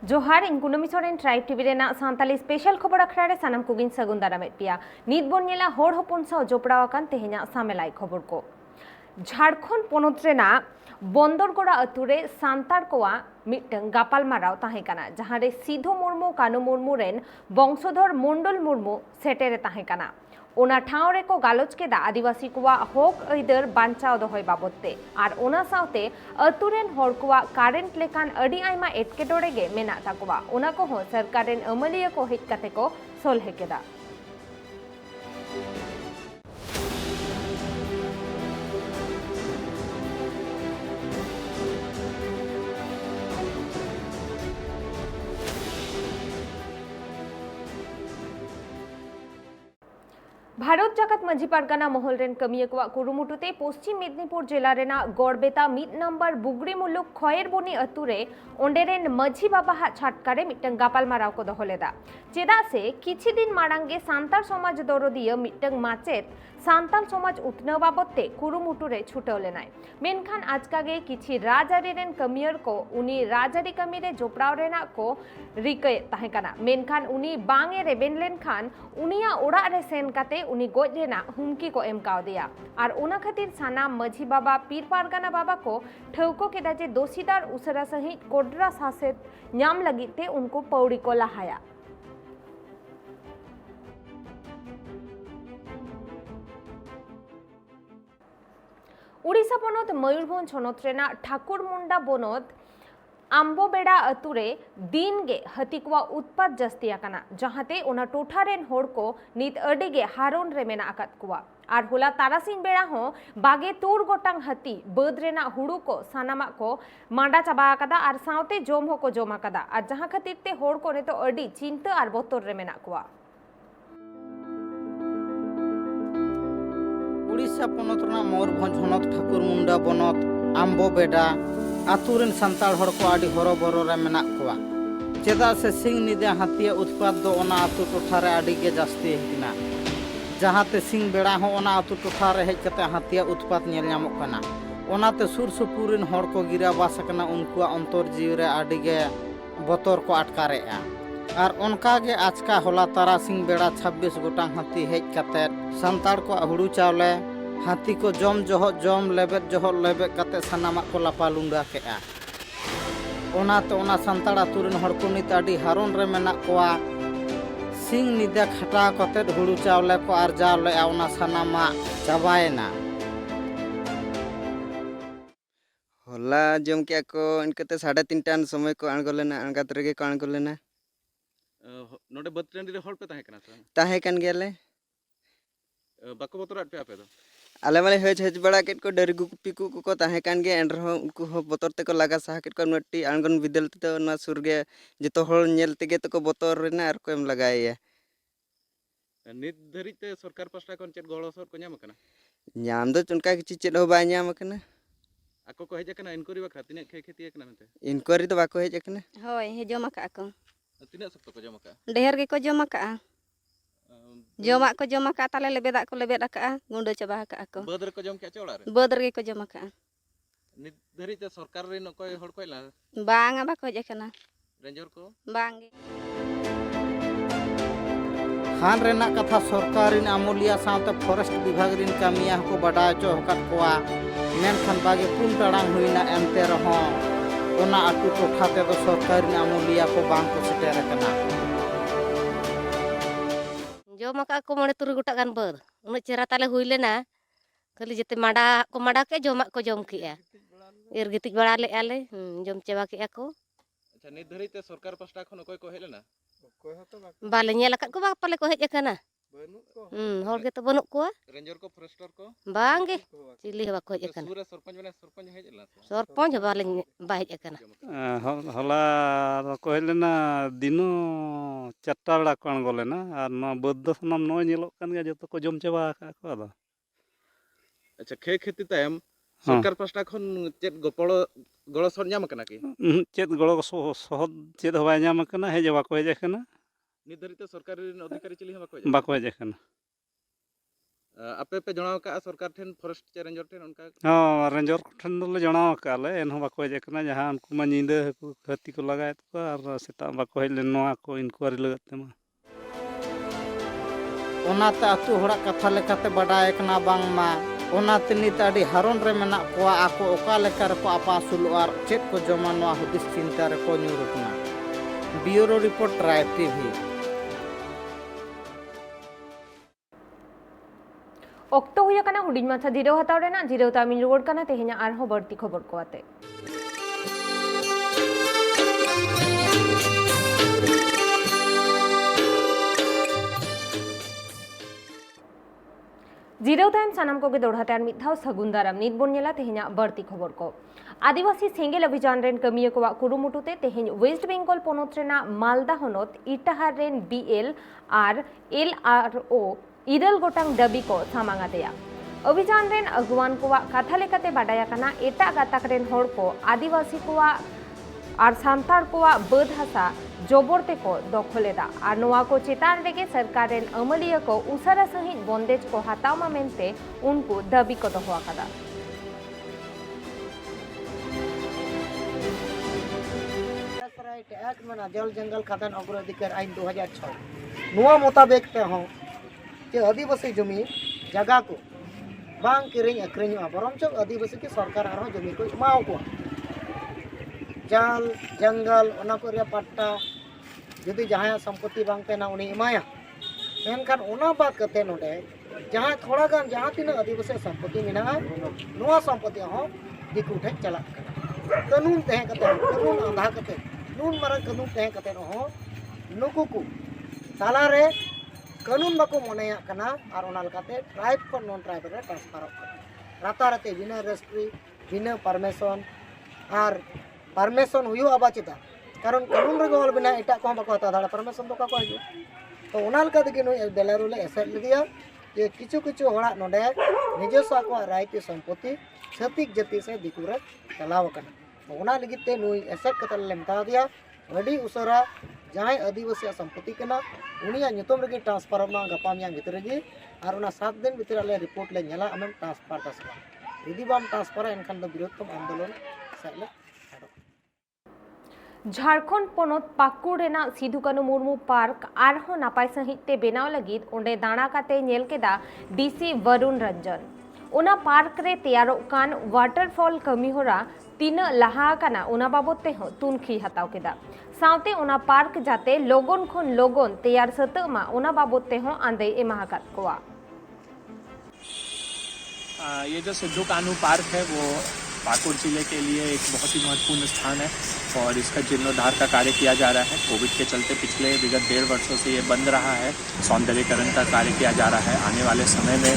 जोहार इन Kunmi Soren tribe TV रेना सांताली स्पेशल खबर अखड़ा रे सानाम कुगिन सगुन दारामेद पिया नीत बोन नेला होड़ होपन साव जोपड़ाव आकान तेहेना सामेलाई खबर को झारखंड पोनोत रेना बंदरगोड़ा अतुरे सांतार कोआ मिटंग गापालमाराव ताहेकाना जहां रे सिधु मुर्मू कानू मुर्मू रेन वंशधर मंडल मुर्मू सेटेरे ताहेकाना ओना ठाव रे को गालोच केदा आदिवासी कोआ हक अइदर बांचाव दोहय बाबदते आर ओना सावते अतुरेन हर कोआ कारेंट लेकान अडी आयमा एटकेटोड़े गे मेना ताकोआ ओना को हो सरकार रेन अमलिया को हेज काते को सोलहे केदा। भारत जाकात माझी पारगाना महल रेन कमिया को कुरुमुटुते पश्चिम मेदिनीपुर जिला रेना गड़बेता मिद नम्बर बुगड़ी मुलुक खयर बनी अतुरे ओंडेरेन माझी बाबा छाटकारे मिटंग गापालमाराव को दहलेदा चेदा से किछि दिन माड़ांगे सांताल समाज दरदिया मिटंग माचेत सांताल समाज उतनाव बाबदते कुरुमुटुरे छुटाव लेनाय मेनखान आजकागे किछि राजआरी रेन कमियर को उनी राजआरी कमी रे जोपड़ाव रेना को रिके ताहेकाना मेनखान उनी बांगे रेबेन लेनखान उनिया ओड़ा रे सेन काते उनी गोज रेना हुमकी को एम कावदिया और ओना खातिर सानाम माझी बाबा पीर पारगाना बाबा को ठौको केदा जे दोषीदार उसरा सहित कोड्रा सासेत न्याम लगिते उनको पौड़ी को लहाया। उड़ीसा बनत मयूरभंज हनत रेना ठाकुरमुंडा बनत आम्बोबेड़ा अतुरे दिन गे हाथी को उत्पाद जस्ती आकाना जहाते ओना टोठा रेन होड़ को नित अडिगे हारोन रे मेना आकात कुआ आर होला तारासिन बेड़ा हो बागे तूर गोटांग हाथी बद रेना हुड़ू को सानामा को मांडा चाबा आकादा आर सावते जोम हो को जोम आकादा आर जहां खातिर ते होड़ को ने तो अडी चिंता आर बतर रे मेना कुआ। उड़ीसा पनत रना मयूरभंज हनत ठाकुरमुंडा बनत आम्बोबेड़ा आतुरेन सांताल हड़ को आडी हरोबरो रे मेना कोआ चेदा से सिंह निदे हाथिया उत्पाद दो ओना आतु टोठा रे आडी गे जास्ती हिना जहाते सिंह बेड़ा हो ओना आतु टोठा रे हेज कते हाथिया उत्पाद नेल ᱧᱟᱢᱚᱜ कना ओनाते सुर सुपुरिन हड़ को गिराबास कना उनकुआ अंतर जीव रे आडी गे बतर को अटकारेआ आर ओनका गे आजका होला तारा सिंह बेड़ा 26 गोटांग हाथी हेज कते सांताल को हुड़ू चावले हाथी को जम जम लेबेद कते सानामा को लापालुंगा केआ ओनाते ओना सांताल आतुरेन हड़ को नित आडी हारोन रे मेना कोआ सिंह निदा खटा कते हुड़ू चावले को आरजाव ले ओना सानामा चाबायना होला जम के को इनकते 3:30 टान समय को आणगो लेना आणगात रेगे को आणगो लेना नोडे बत्रेंडी रे होड़ पे ताहे कना ताहे कन गेले बाको बतराट पे आपे दो आले माले हेज बड़ा केट को डरगु पिकु को ताहे कन गे एंड रहो उनको हो बतर ते को लगा साह केट को नट्टी आणगन विदल ते ना सुरगे जतो होड़ नेल तेगे तो को बतर रेना आर को एम लगाया नित धरी ते सरकार पास्टा कोन चेत गळो सर को ᱧᱟᱢ कना ᱧᱟᱢ ᱫᱚ ᱪᱚᱱᱠᱟ ᱠᱤᱪᱷᱤ ᱪᱮᱫ ᱦᱚᱸ ᱵᱟᱭ ᱧᱟᱢ ᱟᱠᱟᱱᱟ आको को हेज कना इनकोरी बखरा तिने खेती कना मेते इनकोरी तो बाको हेज अकना होय हे जमा का को तिने सख्त को जमा का ढेर गे को जमा का जमा को जमा का ताले लेबेदा को लेबेदा का गुंडो चबा का को बदर को जम के चोड़ा रे बदर गे को जमा का नित धरी ते सरकार रे न कोई होड़ कोइला बांगा बाको हेज कना रेंजर को बांगे हान रेना कथा सरकारिन अमूलिया सावते फॉरेस्ट विभाग रिन कामिया को बडाय चो हकत कोआ मेनखान बागे पुन टाड़ांग हुइना एनते रहो ओना आटू टोठा ते तो सरकारिन अमूलिया को बांग को सेटेर कना जमा का को मने तुरु गोटा गान बर उन चेहरा ताले हुई लेना खाली जते माडा के जमा को जम किया एर गितिज बड़ा ले आले जम चेबा किया को अच्छा नित धरी ते सरकार पास्टा खन कोई को हेलेना बाले नेल का को बा पाले को हेज कना होड़ के तो बनुक को रेंजर को फॉरेस्टर को बांगे चिली हवा को हेज कना पूरा सरपंच हेजला सरपंच बाले बा हेज कना होला को हेलेना दिनो 4टा बेड़ा को आणगो लेना आर न बद्द सनाम न नेलोक कान गे जतो को जम चबा का को आदा अच्छा खेती तायम सरकार पास्टा खन चेत गळो सर ᱧᱟᱢ कना कि चेत गळो सहद चेत हवा ᱧᱟᱢ कना हेज बाको हेज कना नित धरी ते सरकारी अधिकारी चिली बाको हेज कना आपे पे जणाव का सरकार ठेन फॉरेस्ट चे रेंजर ठेन उनका हाँ रेंजर ठेन दोले जणाव काले एनहो बाको हेज कना जहां उनको मा नींदा हकु हाथी को लगाए तो और सेता बाको हेज ले नोआ को इनक्वारी लगत तेमा ओनाते आतु हड़ा कथा लेकाते बाडाय कना बांगमा ओनाते नित आडी हारोन रे मेना कोआ आको ओका लेका रे को आपासुल और चेत को जमा नोआ हुदिस चिंता रे को न्यूरुकना ब्यूरो रिपोर्ट ट्राइब टीवी ऑक्टो हुई कना हुडिंग माछा जिरो हताव रेना जिरो तामिन रुवड़ कना तेहेnya आरहो बर्ती खबर को आते जिरो तायम सानाम को गे दोढ़ाते आर मिथाव सगुंदाराम नित बोन नेला तेहेnya बर्ती खबर को आदिवासी सेंगेल अभियान रेन कमिया को कुरुमुटुते तेहेñ वेस्ट बेंगल पोनोत रेना मालदा होनोत इटाहार रेन बीएल आर एलआरओ इरल गोटांग दाबी को सामांगातेया अभियान रेन अगुवान को कथा लेकाते बाडाया कना एटा गाताक रेन होड़ को आदिवासी को आर सांतार को बद हासा जबरते को दखलेदा आर नोआ को चेतान रेगे सरकार रेन अमलिया को उसारा सहित बंदेज को हतावमा मेनते उनको दाबी को दोहो आकादा जल जंगल खादान अग्राधिकार आईन 2006 नुआ मुताबिक ते हों कि आदिवासी जमी जगह को बांग किरिंग अक्रिंग बरंच आदिवासी की सरकार आरो जमी को एमाव को जल जंगल ओना को रे पट्टा यदि जहां संपत्ति बांग तेना उनी एमाया मेनखान ओना बात कते नोडे जहां थोड़ा गान जहां तीन आदिवासी संपत्ति मेना नुआ संपत्ति हो दिकु ठे चला कानून तहे कते कानून आधा कते नून मारन कानून तहे कते हो नुकु को ताला रे कानून बाको मनेया कना और ओना लकाते ट्राइब को नॉन ट्राइब रे ट्रांसफर राताराते बिना रजिस्ट्री बिना परमिशन और परमिशन हुयो आबा चिता कारण कानून रे गोल बिना एटा को बाको हता दाड़ा परमिशन तो का हिजु तो ओना लकाते कि नुई बेलारू ले एसेट लिदिया जे किछु किछु हड़ा नोडे निजस्व को राइट संपत्ति छतिक जाति से दिकु रे चलाव कना ओना लगिते नुई एसेट कतल ले मता दिया अडी उसरा जहां आदिवासी संपत्ति कना उनिया नितम रेगे ट्रांसफर ना गपा मिया भीतर रेगे और उना 7 दिन भीतर ले रिपोर्ट ले नेला आमेम ट्रांसफर दस यदि बाम ट्रांसफर एनखान दो बृहत्तम आंदोलन साले झारखंड पोनोत पाकुड़ रेना सिधु कानू मुर्मू पार्क आरहो नापाय सहित बेनाव लगित ओंडे दाणा काते नेल केदा डीसी वरुण रंजन ओना पार्क रे तैयारो कान वाटरफॉल कमी होरा तीन लहा काना ओना बाबत ते हो तुनखी हताव केदा सावते ओना पार्क जाते लोगन खन लोगन तैयार सतमा ओना बाबत ते हो आंदे एमाहाकात कोआ ये जो सिद्धू कान्हू पार्क है वो पाकुड़ जिले के लिए एक बहुत ही महत्वपूर्ण स्थान है और इसका जीर्णोद्धार का कार्य किया जा रहा है। कोविड के चलते पिछले विगत 1.5 वर्षों से ये बंद रहा है। सौंदर्यीकरण का कार्य किया जा रहा है। आने वाले समय में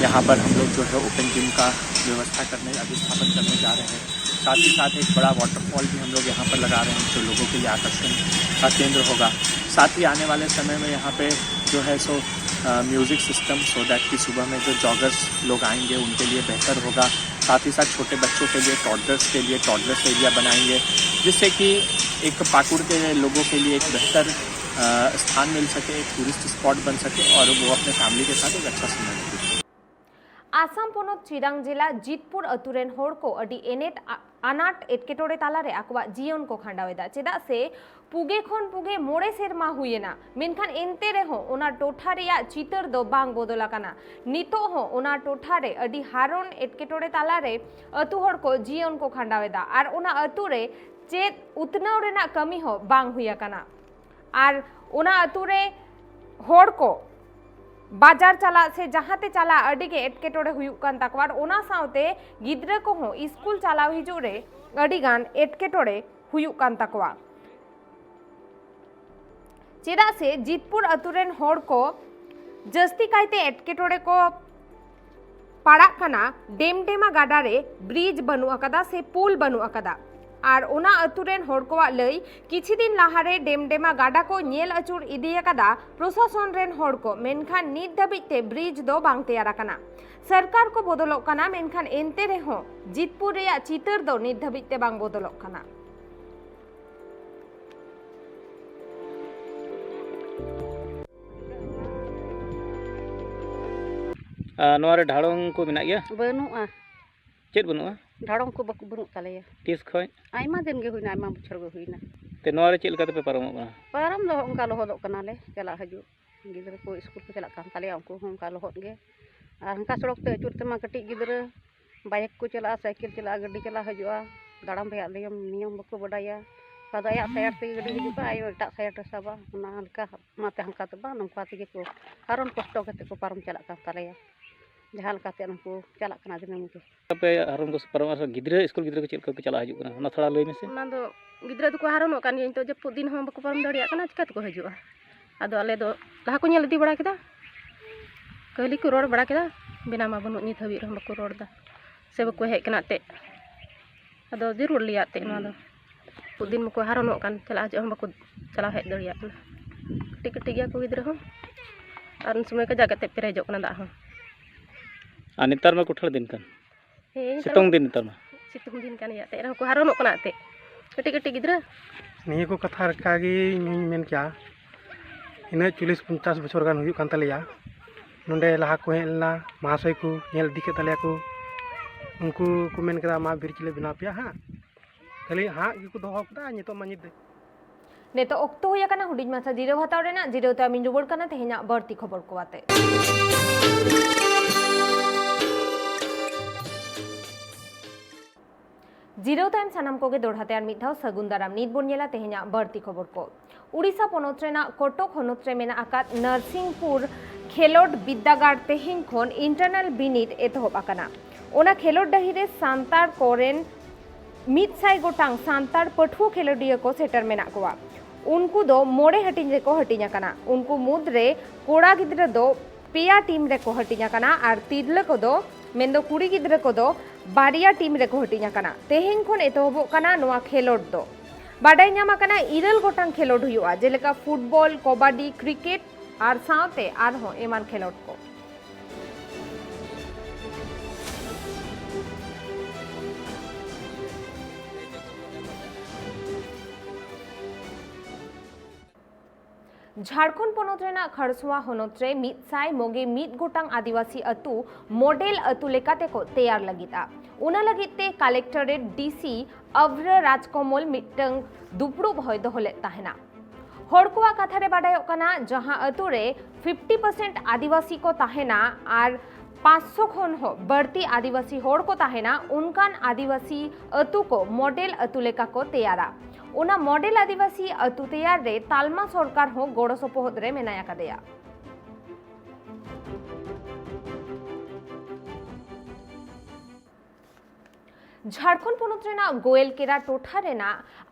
यहाँ पर हम लोग जो है ओपन जिम का व्यवस्था करने अधिस्थापन करने जा रहे हैं। साथ ही साथ एक बड़ा वाटरफॉल भी हम लोग यहाँ पर लगा रहे हैं जो लोगों के लिए आकर्षण का केंद्र होगा। साथ ही आने वाले समय में यहाँ पे जो है so music system so that कि सुबह में जो जॉगर्स लोग आएंगे उनके लिए बेहतर होगा। साथ ही साथ छोटे बच्चों के लिए टॉडलर्स एरिया बनाएंगे जिससे कि एक पाकुड़ के लोगों के लिए एक बेहतर स्थान मिल सके, एक टूरिस्ट स्पॉट बन सके और वो अपने फैमिली के साथ एक अच्छा समय बिताए। आसाम पोनोत चिरांग जिला जीतपुर अतुरेन होड़ को अडी एनेट आनाट एटकेटोड़े तालारे आकवा जीवन को खांडावेदा चेदा से पुगे खन पुगे मोड़े सेरमा हुएना मेनखान एनते रेहो ओना टोठा रेया चितर दो बांग बदला काना नितो हो ओना टोठा रे अडी हारोन एटकेटोड़े तालारे अतु होड़ को जीवन को खांडावेदा आर ओना अतु रे चेद उतनाव रेना कमी हो बांग हुया काना आर ओना अतु रे होड़ को बाजार चला से जहाते चला अडी के एटकेटोड़े हुयुक कान ताकवार ओना सावते गिद्रा को हो स्कूल चलाव हिजु रे अडी गान एटकेटोड़े हुयुक कान ताकवा चेदा से जीतपुर अतुरेन होड़ को जस्ती कायते एटकेटोड़े को पाड़ा काना डेमडेमा गाडा रे ब्रिज बनु अकदा से पुल बनु अकदा आर ओना अतुरेन होड़ को लई किछि दिन लाहारे डेमडेमा गाडा को नेल अचुर इदी अकदा प्रशासन रेन होड़ को मेनखान नित धाबिते ब्रिज दो बांग तैयार अकना सरकार को बदलोक काना मेनखान एनते रेहो जीतपुर रेया चितर दो नित धाबिते बांग बदलोक काना नोआरे ढाड़ों को मेना गया बानुआ चेत बनुआ ढाड़ों को बनू तालेया तीस खय आयमा दिन गे हुईना आयमा बछर गे हुईना ते नोआरे चेत लगा पे पारमो कना पारम दो उनका लोहदोग कनाले चला हजू गिदर को स्कूल को चला कान तालेया उनको उनका लोहद गे और उनका सड़क ते अचुर तेमा कटी गिदर बाइक को चला साइकिल चला गड्डी चला हजुआ दाड़ाम रे नियम बको बडाया pada ya saya gede juga ayo tak saya tersaba nalka mate hangka teba nungka tige ko haron kosto kate ko parum chalak kan talaya jahal kate nungku chalak kana dinam ke पे हारून को पारम आस गिद्रे school गिद्रे को चेत को चला हजू कना ना थोड़ा लई मेसे ना दो गिद्रा तो को हारोनो kan yin to jeput din hom bako parum dariya kana cikat ko hajua ado ale do laha ko nyel di bada kita kali ko ror bada kita bina ma banu ni thabi rom bako ror da se bako hek kana te ado zirul liat te na do पुदिन मको हारोनो कान चला हजो हम बको चला hedge दरिया कटी कटी गया को गिद्रा हम और समय का जागते पेरेजो कना दा हम आ नेतार में कुठल दिन कान हे सितोंग दिन नेतार में सितुंग दिन कान या ते को हारोनो कना ते कटी कटी गिद्रा निये को कथा रकागी मेन क्या इन 40-50 बछर गान हुयु कान तलेया नोंडे लहा को हेलना महाशय को नेल दिखे तलेया को उनको को मेन कदा मा बिरचिले बिना पिया हां खाली हाँ गिको दोहो कदा नितो मानिद नेतो ओक्तो हुया कना हुडिज मासा जिरो हताव रेना जिरो तो आमिन रुबड़ कना तेहेना बर्ती खबर को आते जिरो टाइम सानाम कोगे दोड़हाते आर मिद धाव सगुन दाराम नीत बोन नेला तेहेना बर्ती खबर को उड़ीसा पोनोत रेना कटक होनोत रे मेना आकात नरसिंहपुर खेलोड बिद्दागार तेहेन खन इंटरनल बिनिट एतहब आकाना ओना खेलोड डहिरे सांतार कोरेन मिदसाई गोटांग सांतार पठुआ खेलोडिया को सेटर मेना कोआ उनको दो मोड़े हटिंग रे को हटिंगा कना उनको मुद्रे कोड़ा गिद्रा दो पेया टीम रे को हटिंगा कना और तिरले को दो मेंदो कुड़ी गिद्रा को दो बारिया टीम रे को हटिंगा कना तेहेन खन एतहबो कना नोआ खेलोड दो बाडाई ᱧᱟᱢ ᱠᱟᱱᱟ 9 गोटांग खेलोड हुआ जेलेका फुटबॉल कबाडी क्रिकेट और साथे आरहो एमान खेलोड को झारखंड पोनोत रेना खरसुआ होनोत रे मिदसाई मोगे मिद गोटांग आदिवासी अतु मॉडल अतु लेकाते को तैयार लगिता उना लगिते कलेक्टरेट डीसी अव्र राजकमल मिटंग दुपड़ू भय दोहले ताहेना हड़कुआ कथा रे बाडायो कना जहां अतु रे 50% आदिवासी को ताहेना और 500 खन हो बढ़ती आदिवासी होड़ को ताहेना उनकान आदिवासी अतु को मॉडल अतु लेका को तैयारा उना मॉडल आदिवासी अतु तैयार रे तालमा सरकार हो गोड़ो सपोहद रे मेनाया कदेया झारखंड पोनोत रेना गोयलकेरा टोठा रेना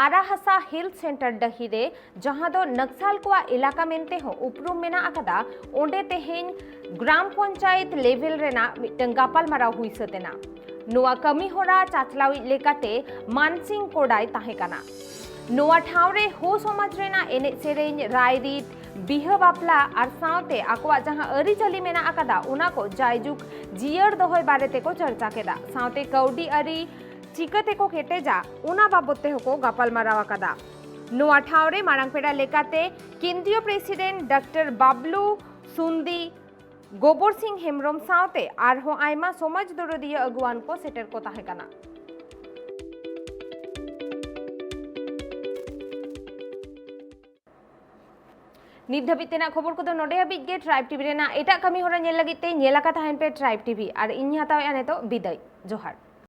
आराहासा हेल्थ सेंटर डहिरे जहां दो नक्सल कोआ इलाका मेनते हो उपरुम मेना आकादा ओंडे तेहेन ग्राम पंचायत लेवल रेना मिटंग गापाल माराव हुई सतेना नुआ कमी होरा चाचलावी लेकाते मानसिंग कोडाई ताहेकाना नुआ ठावरे हो समाज रेना एने सेरेन रायरीत बिहा बापला और साथे आकवा जहां अरिचाली मेना आकादा उना को जायजुक जियर दोहय बारेते को चर्चा केदा साथे कौडी अरी चिकते को केटेजा उना बाबते को गापाल माराव आकादा नुआ ठावरे मारांगपेड़ा लेकाते केंद्रीय प्रेसिडेंट डॉक्टर बाबलू सुंदी गोबर सिंह हेमरम साथे आरहो आयमा समाज दरदिया अगुवान को सेटर को ताहेकाना नित धाबितेना खबर को नोडे हाबिज गे ट्राइब टीवी रेना एटा कमी होरा नेल लगिते नेला का ताहेन पे ट्राइब टीवी और इन हताव या नेतो बिदाय जोहार।